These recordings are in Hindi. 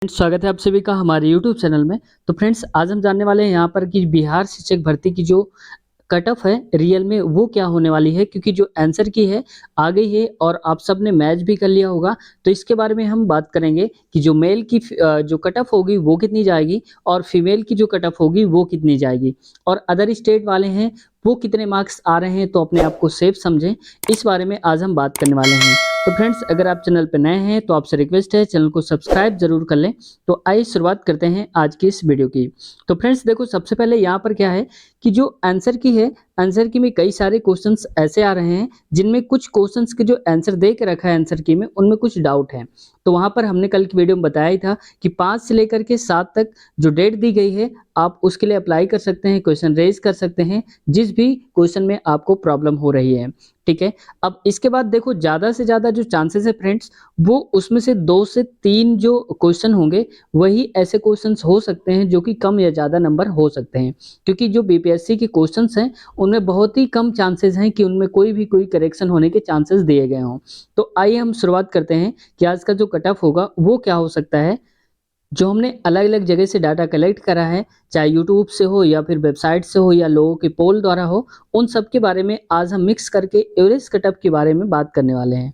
स्वागत है आप सभी का हमारे यूट्यूब चैनल में। तो फ्रेंड्स, आज हम जानने वाले हैं यहाँ पर कि बिहार शिक्षक भर्ती की जो कट ऑफ है रियल में वो क्या होने वाली है, क्योंकि जो आंसर की है आ गई है और आप सबने मैच भी कर लिया होगा। तो इसके बारे में हम बात करेंगे कि जो मेल की जो कट ऑफ होगी वो कितनी जाएगी और फीमेल की जो कट ऑफ होगी वो कितनी जाएगी, और अदर स्टेट वाले हैं वो कितने मार्क्स आ रहे हैं। तो अपने आप को सेफ समझें, इस बारे में आज हम बात करने वाले हैं। तो फ्रेंड्स, अगर आप चैनल पर नए हैं तो आपसे रिक्वेस्ट है चैनल को सब्सक्राइब जरूर कर लें। तो आइए शुरुआत करते हैं आज की इस वीडियो की। तो फ्रेंड्स देखो, सबसे पहले यहाँ पर क्या है कि जो आंसर की है, आंसर की में कई सारे क्वेश्चंस ऐसे आ रहे हैं जिनमें कुछ क्वेश्चंस के जो आंसर दे के रखा है आंसर की में उनमें कुछ डाउट है। तो वहां पर हमने कल की वीडियो में बताया ही था कि 5 से लेकर के 7 तक जो डेट दी गई है आप उसके लिए अप्लाई कर सकते हैं, क्वेश्चन रेज कर सकते हैं जिस भी क्वेश्चन में आपको प्रॉब्लम हो रही है। ठीक है, अब इसके बाद देखो, ज्यादा से ज्यादा जो चांसेस है फ्रेंड्स, वो उसमें से 2 से 3 जो क्वेश्चन होंगे वही ऐसे क्वेश्चंस हो सकते हैं जो कि कम या ज्यादा नंबर हो सकते हैं, क्योंकि जो बीपीएससी के क्वेश्चंस हैं उनमें बहुत ही कम चांसेस हैं कि उनमें कोई करेक्शन होने के चांसेस दिए गए हों। तो आइए हम शुरुआत करते हैं कि आज का जो कट ऑफ होगा वो क्या हो सकता है। जो हमने अलग अलग जगह से डाटा कलेक्ट करा है, चाहे यूट्यूब से हो या फिर वेबसाइट से हो या लोगों के पोल द्वारा हो, उन सब के बारे में आज हम मिक्स करके एवरेज कट ऑफ के बारे में बात करने वाले हैं।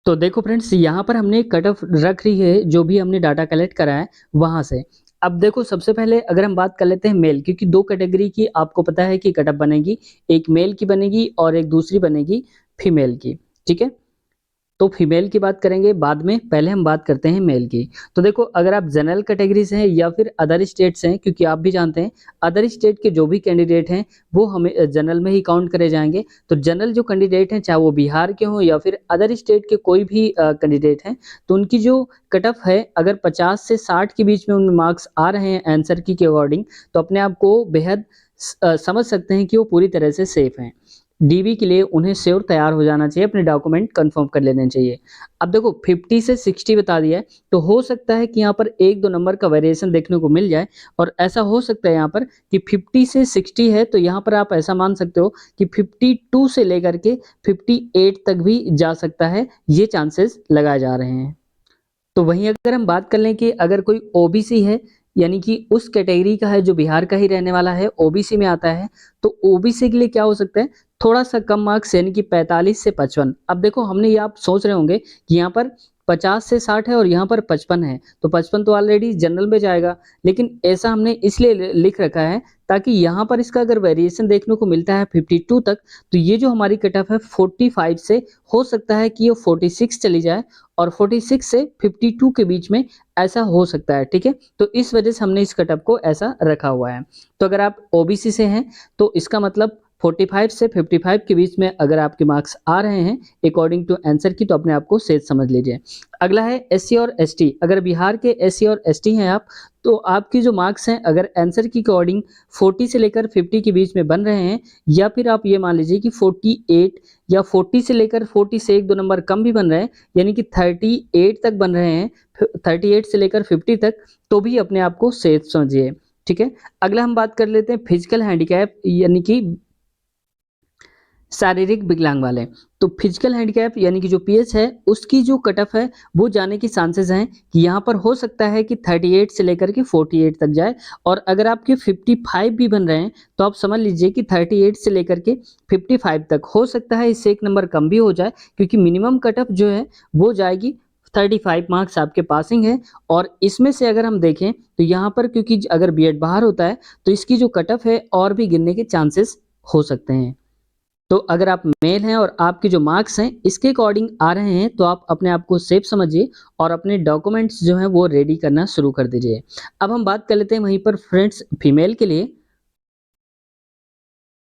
तो देखो फ्रेंड्स, यहाँ पर हमने कट ऑफ रख रही है जो भी हमने डाटा कलेक्ट करा है वहां से। अब देखो, सबसे पहले अगर हम बात कर लेते हैं मेल, क्योंकि 2 कैटेगरी की आपको पता है कि कट ऑफ बनेगी, एक मेल की बनेगी और एक दूसरी बनेगी फीमेल की। ठीक है, तो फीमेल की बात करेंगे बाद में, पहले हम बात करते हैं मेल की। तो देखो, अगर आप जनरल कैटेगरी से हैं या फिर अदर स्टेट से हैं, क्योंकि आप भी जानते हैं अदर स्टेट के जो भी कैंडिडेट हैं वो हमें जनरल में ही काउंट करे जाएंगे। तो जनरल जो कैंडिडेट हैं, चाहे वो बिहार के हों या फिर अदर स्टेट के कोई भी कैंडिडेट हैं, तो उनकी जो कट ऑफ है अगर 50 से 60 के बीच में उनमें मार्क्स आ रहे हैं आंसर की के अकॉर्डिंग, तो अपने आप को बेहद समझ सकते हैं कि वो पूरी तरह से सेफ हैं। डीबी के लिए उन्हें श्योर तैयार हो जाना चाहिए, अपने डॉक्यूमेंट कंफर्म कर लेने चाहिए। अब देखो, 50 से 60 बता दिया है, तो हो सकता है कि यहाँ पर 1-2 नंबर का वेरिएशन देखने को मिल जाए। और ऐसा हो सकता है यहाँ पर कि 50 से 60 है तो यहाँ पर आप ऐसा मान सकते हो कि 52 से लेकर के 58 तक भी जा सकता है, ये चांसेस लगाए जा रहे हैं। तो वहीं अगर हम बात कर लें कि अगर कोई ओबीसी है, यानी कि उस कैटेगरी का है जो बिहार का ही रहने वाला है, ओबीसी में आता है, तो ओबीसी के लिए क्या हो सकता है, थोड़ा सा कम मार्क्स, यानी कि 45 से 55। अब देखो, हमने ये आप सोच रहे होंगे कि यहाँ पर 50 से 60 है और यहाँ पर 55 है, तो 55 तो ऑलरेडी जनरल में जाएगा। लेकिन ऐसा हमने इसलिए लिख रखा है ताकि यहाँ पर इसका अगर वेरिएशन देखने को मिलता है 52 तक, तो ये जो हमारी कट ऑफ है 45 से हो सकता है कि ये 46 चली जाए, और 46 से 52 के बीच में ऐसा हो सकता है। ठीक है, तो इस वजह से हमने इस कट ऑफ को ऐसा रखा हुआ है। तो अगर आप ओबीसी से हैं तो इसका मतलब 45 से 55 के बीच में अगर आपके मार्क्स आ रहे हैं अकॉर्डिंग टू आंसर की, तो अपने आप को सेफ समझ लीजिए। अगला है एससी और एसटी। अगर बिहार के एससी और एसटी हैं आप, तो आपकी जो मार्क्स हैं अगर आंसर की अकॉर्डिंग 40 से लेकर 50 के बीच में बन रहे हैं, या फिर आप ये मान लीजिए कि 48 या 40 से लेकर 40 से 1-2 नंबर कम भी बन रहे हैं, यानी कि 38 तक बन रहे हैं, 38 से लेकर 50 तक, तो भी अपने आप को सेफ समझिए। ठीक है, अगला हम बात कर लेते हैं फिजिकल हैंडीकैप, यानी कि शारीरिक विकलांग वाले। तो फिजिकल हैंडीकैप यानी कि जो पीएच है उसकी जो कट ऑफ है वो जाने की चांसेस हैं कि यहाँ पर हो सकता है कि 38 से लेकर के 48 तक जाए। और अगर आपके 55 भी बन रहे हैं तो आप समझ लीजिए कि 38 से लेकर के 55 तक हो सकता है, इससे 1 नंबर कम भी हो जाए, क्योंकि मिनिमम कट ऑफ जो है वो जाएगी 35 मार्क्स आपके पासिंग है। और इसमें से अगर हम देखें तो यहाँ पर क्योंकि अगर बीएड बाहर होता है तो इसकी जो कट ऑफ है और भी गिरने के चांसेस हो सकते हैं। तो अगर आप मेल हैं और आपके जो मार्क्स हैं इसके अकॉर्डिंग आ रहे हैं, तो आप अपने आप को सेफ समझिए और अपने डॉक्यूमेंट्स जो हैं वो रेडी करना शुरू कर दीजिए। अब हम बात कर लेते हैं वहीं पर फ्रेंड्स फीमेल के लिए।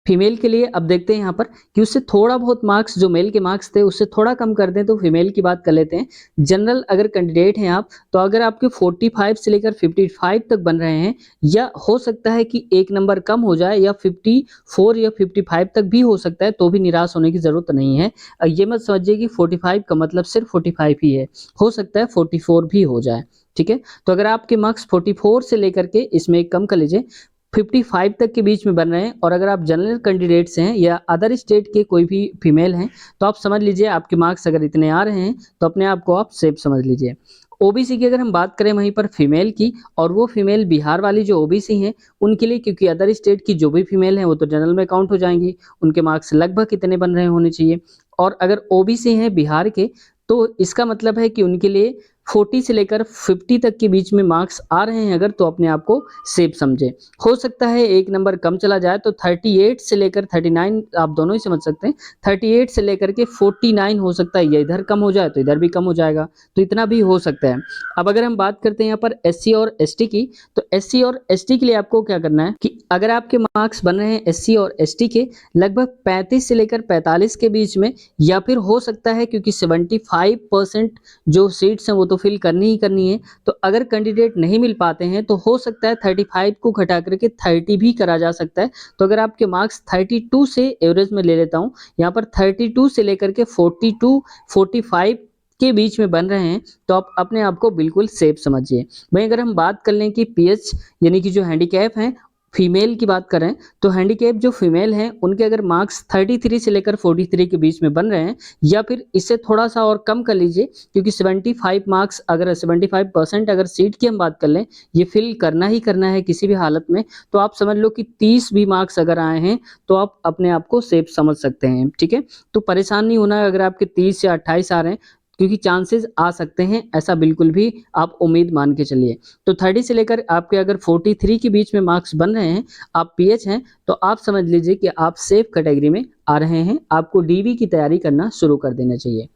फीमेल के लिए अब देखते हैं यहाँ पर कि उससे थोड़ा बहुत मार्क्स, जो मेल के मार्क्स थे उससे थोड़ा कम कर दें, तो फीमेल की बात कर लेते हैं। जनरल अगर कैंडिडेट हैं आप, तो अगर आपके 45 से लेकर 55 तक बन रहे हैं, या हो सकता है कि 1 नंबर कम हो जाए या 54 या 55 तक भी हो सकता है, तो भी निराश होने की ज़रूरत नहीं है। ये मत समझिए कि 45 का मतलब सिर्फ 45 ही है, हो सकता है 44 भी हो जाए। ठीक है, तो अगर आपके मार्क्स 44 से लेकर के इसमें एक कम कर लीजिए 55 तक के बीच में बन रहे हैं, और अगर आप जनरल कैंडिडेट्स हैं या अदर स्टेट के कोई भी फीमेल हैं, तो आप समझ लीजिए आपके मार्क्स अगर इतने आ रहे हैं तो अपने आप को आप सेफ समझ लीजिए। ओबीसी की अगर हम बात करें वहीं पर फीमेल की, और वो फीमेल बिहार वाली जो ओबीसी हैं उनके लिए, क्योंकि अदर स्टेट की जो भी फीमेल हैं वो तो जनरल में काउंट हो जाएंगी, उनके मार्क्स लगभग कितने बन रहे होने चाहिए। और अगर ओबीसी हैं बिहार के, तो इसका मतलब है कि उनके लिए 40 से लेकर 50 तक के बीच में मार्क्स आ रहे हैं अगर, तो अपने आप को सेफ समझे। हो सकता है एक नंबर कम चला जाए तो 38 से लेकर 39 आप दोनों ही समझ सकते हैं, 38 से लेकर के 49 हो सकता है, या इधर कम हो जाए तो इधर भी कम हो जाएगा, तो इतना भी हो सकता है। अब अगर हम बात करते हैं यहाँ पर एससी और एसटी की, तो एससी और एसटी के लिए आपको क्या करना है कि अगर आपके मार्क्स बन रहे हैं एससी और एसटी के लगभग 35 से लेकर 45 के बीच में, या फिर हो सकता है क्योंकि 75% जो सीट्स हैं वो तो फिल करनी ही करनी है, तो अगर कैंडिडेट नहीं मिल पाते हैं तो हो सकता है 35 को घटा करके 30 भी करा जा सकता है। तो अगर आपके मार्क्स 32 से एवरेज में ले लेता हूँ, यहाँ पर 32 से लेकर के 42 45 के बीच में बन रहे हैं, तो आप अपने आप को बिल्कुल सेफ समझिए। वहीं अगर हम बात कर लें कि पीएच यानी कि जो हैंडीकैप हैं, फीमेल की बात करें, तो हैंडीकैप जो फीमेल हैं उनके अगर मार्क्स 33 से लेकर 43 के बीच में बन रहे हैं, या फिर इससे थोड़ा सा और कम कर लीजिए, क्योंकि 75 मार्क्स, अगर 75% अगर सीट की हम बात कर लें, ये फिल करना ही करना है किसी भी हालत में, तो आप समझ लो कि 30 भी मार्क्स अगर आए हैं तो आप अपने आप को सेफ समझ सकते हैं। ठीक है, तो परेशान नहीं होना अगर आपके 30 या 28 आ रहे हैं, क्योंकि चांसेस आ सकते हैं, ऐसा बिल्कुल भी आप उम्मीद मान के चलिए। तो 30 से लेकर आपके अगर 43 के बीच में मार्क्स बन रहे हैं, आप पीएच हैं, तो आप समझ लीजिए कि आप सेफ कैटेगरी में आ रहे हैं, आपको डीवी की तैयारी करना शुरू कर देना चाहिए।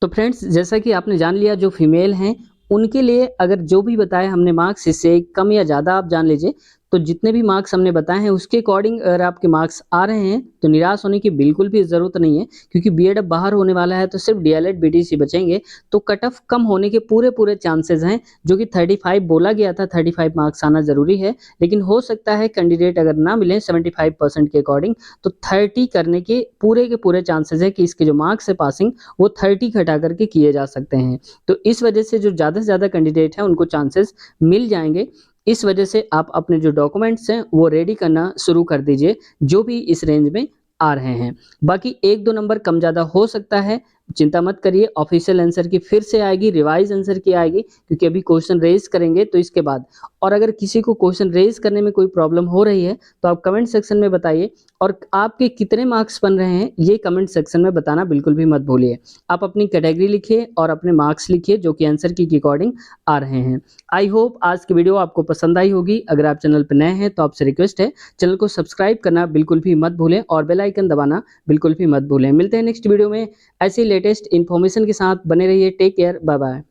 तो फ्रेंड्स, जैसा कि आपने जान लिया जो फीमेल हैं उनके लिए अगर जो भी बताया हमने मार्क्स, इससे कम या ज़्यादा आप जान लीजिए, तो जितने भी मार्क्स हमने बताए हैं उसके अकॉर्डिंग अगर आपके मार्क्स आ रहे हैं तो निराश होने की बिल्कुल भी ज़रूरत नहीं है, क्योंकि बीएड अब बाहर होने वाला है, तो सिर्फ डीएलएड बीटीसी बचेंगे, तो कट ऑफ कम होने के पूरे पूरे चांसेस हैं। जो कि 35 बोला गया था, 35 मार्क्स आना ज़रूरी है, लेकिन हो सकता है कैंडिडेट अगर ना मिले 75% के अकॉर्डिंग, तो 30 करने के पूरे चांसेस है कि इसके जो मार्क्स है पासिंग, वो 30 घटा करके किए जा सकते हैं। तो इस वजह से जो ज़्यादा से ज़्यादा कैंडिडेट हैं उनको चांसेस मिल जाएंगे। इस वजह से आप अपने जो डॉक्यूमेंट्स हैं वो रेडी करना शुरू कर दीजिए, जो भी इस रेंज में आ रहे हैं। बाकी 1-2 नंबर कम ज़्यादा हो सकता है, चिंता मत करिए, ऑफिशियल आंसर की फिर से आएगी, रिवाइज़ आंसर की आएगी, क्योंकि अभी क्वेश्चन रेज़ करेंगे तो इसके बाद। और अगर किसी को क्वेश्चन रेज़ करने में कोई प्रॉब्लम हो रही है, तो आप कमेंट सेक्शन में बताइए, और आपके कितने मार्क्स बन रहे हैं ये कमेंट सेक्शन में बताना बिल्कुल भी मत भूलिए। आप अपनी कैटेगरी लिखिए और अपने मार्क्स लिखिए जो कि आंसर की अकॉर्डिंग आ रहे हैं। आई होप आज की वीडियो आपको पसंद आई होगी। अगर आप चैनल पर नए हैं तो आपसे रिक्वेस्ट है, चैनल को सब्सक्राइब करना बिल्कुल भी मत भूलें और बेल आइकन दबाना बिल्कुल भी मत भूलें। मिलते हैं नेक्स्ट वीडियो में ऐसी लेटेस्ट इन्फॉर्मेशन के साथ, बने रहिए। Take care, bye bye.